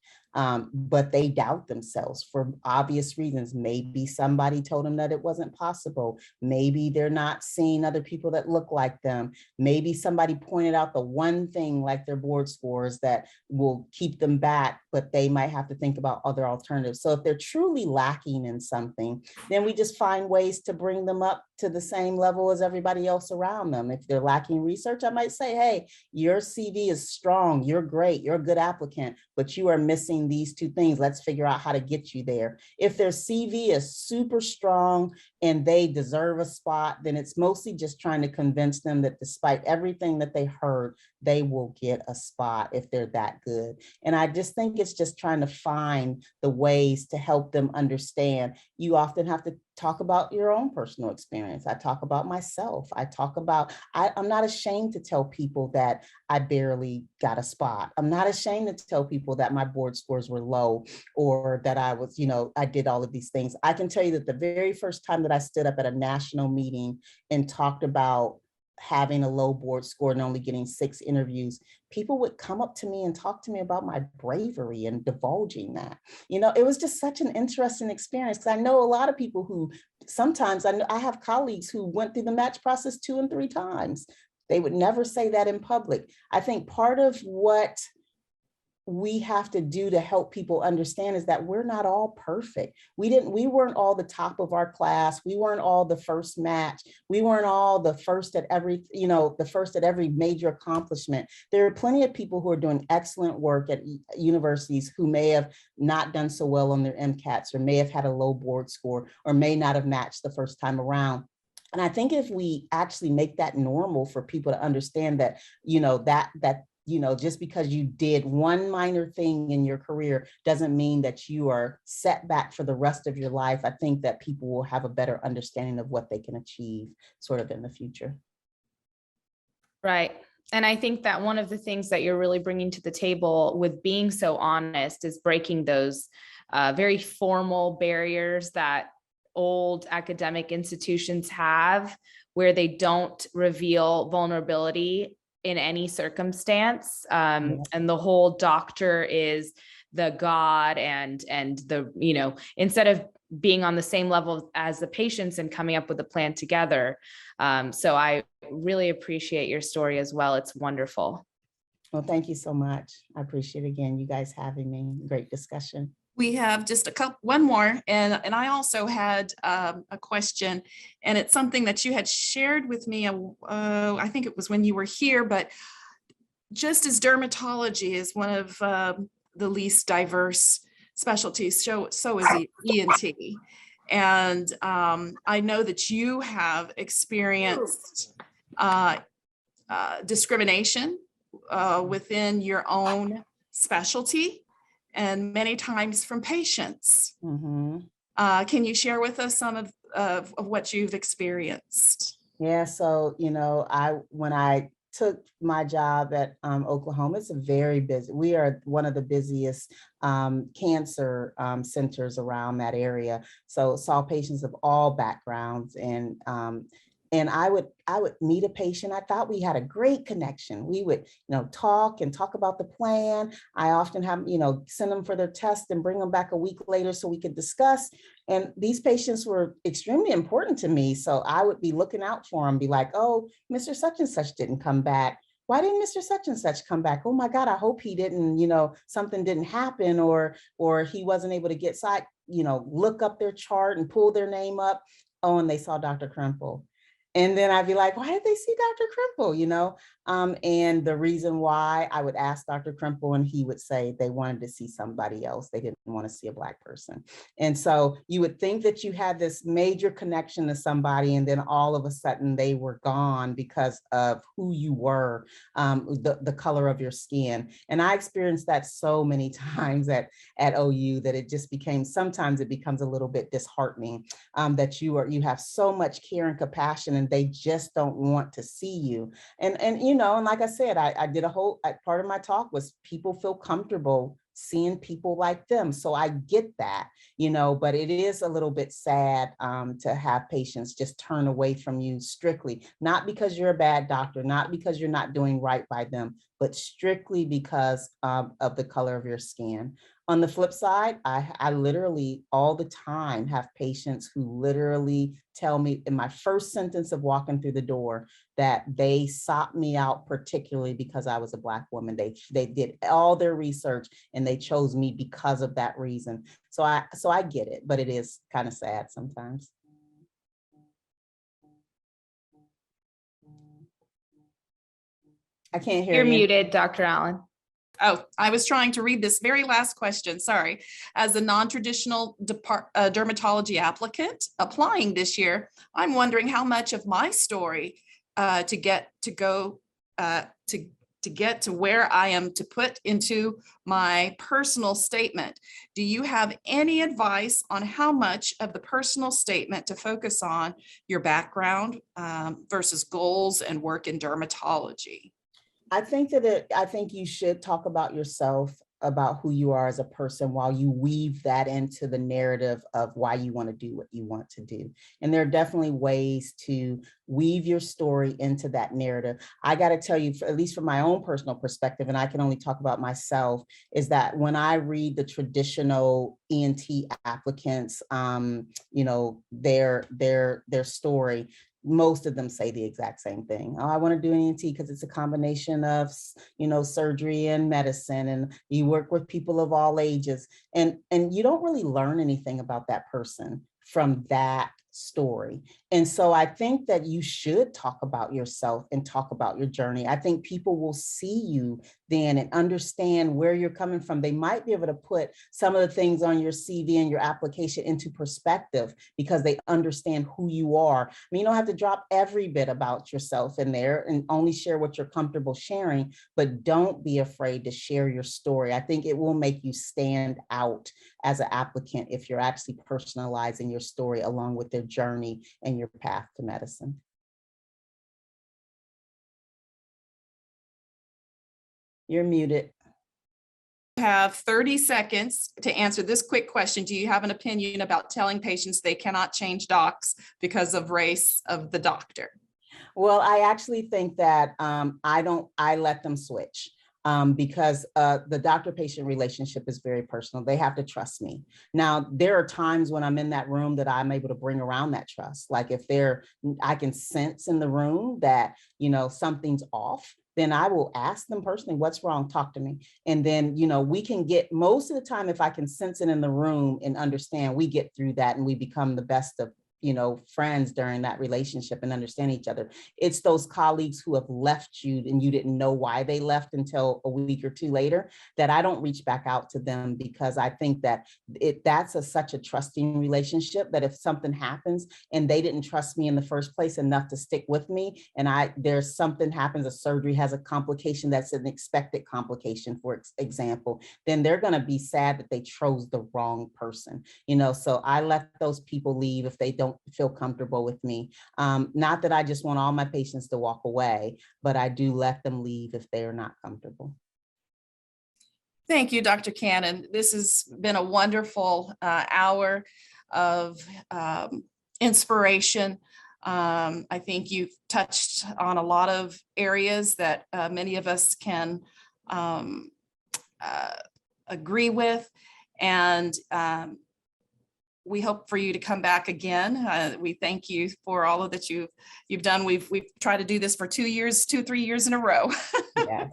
But they doubt themselves for obvious reasons. Maybe somebody told them that it wasn't possible. Maybe they're not seeing other people that look like them. Maybe somebody pointed out the one thing, like their board scores, that will keep them back, but they might have to think about other alternatives. So if they're truly lacking in something, then we just find ways to bring them up to the same level as everybody else around them. If they're lacking research, I might say, hey, your CV is strong, you're great, you're a good applicant, but you are missing these 2 things. Let's figure out how to get you there. If their CV is super strong and they deserve a spot, then it's mostly just trying to convince them that despite everything that they heard, they will get a spot if they're that good. And I just think it's just trying to find the ways to help them understand. You often have to talk about your own personal experience. I talk about myself. I'm not ashamed to tell people that I barely got a spot. I'm not ashamed to tell people that my board scores were low, or that I was, I did all of these things. I can tell you that the very first time that I stood up at a national meeting and talked about having a low board score and only getting 6 interviews, people would come up to me and talk to me about my bravery and divulging that. It was just such an interesting experience, because I know a lot of people who sometimes, I have colleagues who went through the match process 2 and 3 times. They would never say that in public. I think part of what we have to do to help people understand is that we're not all perfect. We weren't all the top of our class. We weren't all the first match. We weren't all the first at every major accomplishment. There are plenty of people who are doing excellent work at universities who may have not done so well on their MCATs, or may have had a low board score, or may not have matched the first time around. And I think if we actually make that normal for people to understand that, just because you did one minor thing in your career doesn't mean that you are set back for the rest of your life. I think that people will have a better understanding of what they can achieve sort of in the future. Right. And I think that one of the things that you're really bringing to the table with being so honest is breaking those very formal barriers that old academic institutions have, where they don't reveal vulnerability in any circumstance. And the whole doctor is the God and the, you know, instead of being on the same level as the patients and coming up with a plan together. So I really appreciate your story as well. It's wonderful. Well, thank you so much. I appreciate again, you guys having me. Great discussion. We have just one more, and I also had a question, and it's something that you had shared with me. I think it was when you were here, but just as dermatology is one of the least diverse specialties, so is ENT. And I know that you have experienced discrimination within your own specialty, and many times from patients. Can you share with us some of what you've experienced? Yeah, so, you know, when I took my job at Oklahoma, it's a very busy, we are one of the busiest cancer centers around that area. So saw patients of all backgrounds, and I would meet a patient. I thought we had a great connection. We would, you know, talk about the plan. I often have, you know, send them for their test and bring them back a week later so we could discuss. And these patients were extremely important to me. So I would be looking out for them, be like, oh, Mr. Such and Such didn't come back. Why didn't Mr. Such and Such come back? Oh my God, I hope he didn't, you know, something didn't happen, or he wasn't able to get side, you know, look up their chart and pull their name up. Oh, and they saw Dr. Krempel. And then I'd be like, why did they see Dr. Krempel, you know? And the reason why, I would ask Dr. Krempel and he would say they wanted to see somebody else. They didn't want to see a Black person. And so you would think that you had this major connection to somebody, and then all of a sudden they were gone because of who you were, the color of your skin. And I experienced that so many times at OU that it just became, sometimes it becomes a little bit disheartening, that you have so much care and compassion and they just don't want to see you. And you know, and like I said, I did a whole part of my talk was people feel comfortable seeing people like them. So I get that, you know, but it is a little bit sad to have patients just turn away from you strictly, not because you're a bad doctor, not because you're not doing right by them, but strictly because of the color of your skin. On the flip side, I literally all the time have patients who literally tell me in my first sentence of walking through the door that they sought me out particularly because I was a Black woman. They did all their research and they chose me because of that reason. So I get it, but it is kind of sad sometimes. I can't hear you. You're muted, Dr. Allen. Oh, I was trying to read this very last question, sorry. As a non-traditional dermatology applicant applying this year, I'm wondering how much of my story to get to where I am to put into my personal statement. Do you have any advice on how much of the personal statement to focus on your background versus goals and work in dermatology? I think you should talk about yourself, about who you are as a person, while you weave that into the narrative of why you want to do what you want to do. And there are definitely ways to weave your story into that narrative. I got to tell you, at least from my own personal perspective, and I can only talk about myself, is that when I read the traditional ENT applicants, you know, their story, most of them say the exact same thing. Oh, I want to do ENT because it's a combination of, you know, surgery and medicine, and you work with people of all ages, and you don't really learn anything about that person from that story. And so I think that you should talk about yourself and talk about your journey. I think people will see you then and understand where you're coming from. They might be able to put some of the things on your CV and your application into perspective because they understand who you are. I mean, you don't have to drop every bit about yourself in there and only share what you're comfortable sharing, but don't be afraid to share your story. I think it will make you stand out as an applicant if you're actually personalizing your story along with their journey and your path to medicine. You're muted. Have 30 seconds to answer this quick question. Do you have an opinion about telling patients they cannot change docs because of race of the doctor? Well, I actually think that I let them switch. because the doctor-patient relationship is very personal. They have to trust me. Now, there are times when I'm in that room that I'm able to bring around that trust. Like if I can sense in the room that, something's off, then I will ask them personally, what's wrong? Talk to me. And then, we can get, most of the time, if I can sense it in the room and understand, we get through that and we become the best of friends during that relationship and understand each other. It's those colleagues who have left you and you didn't know why they left until a week or two later that I don't reach back out to them, because I think that that's such a trusting relationship that if something happens and they didn't trust me in the first place enough to stick with me, and there's something happens, a surgery has a complication that's an expected complication, for example, then they're going to be sad that they chose the wrong person. So I let those people leave if they don't feel comfortable with me. Not that I just want all my patients to walk away, but I do let them leave if they are not comfortable. Thank you, Dr. Cannon. This has been a wonderful hour of inspiration. I think you've touched on a lot of areas that many of us can agree with. And we hope for you to come back again. We thank you for all of that you've done. We've tried to do this for 3 years in a row. Yes.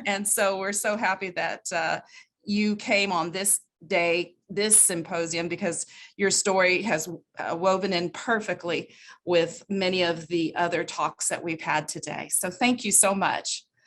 And so we're so happy that you came on this day, this symposium, because your story has woven in perfectly with many of the other talks that we've had today. So thank you so much.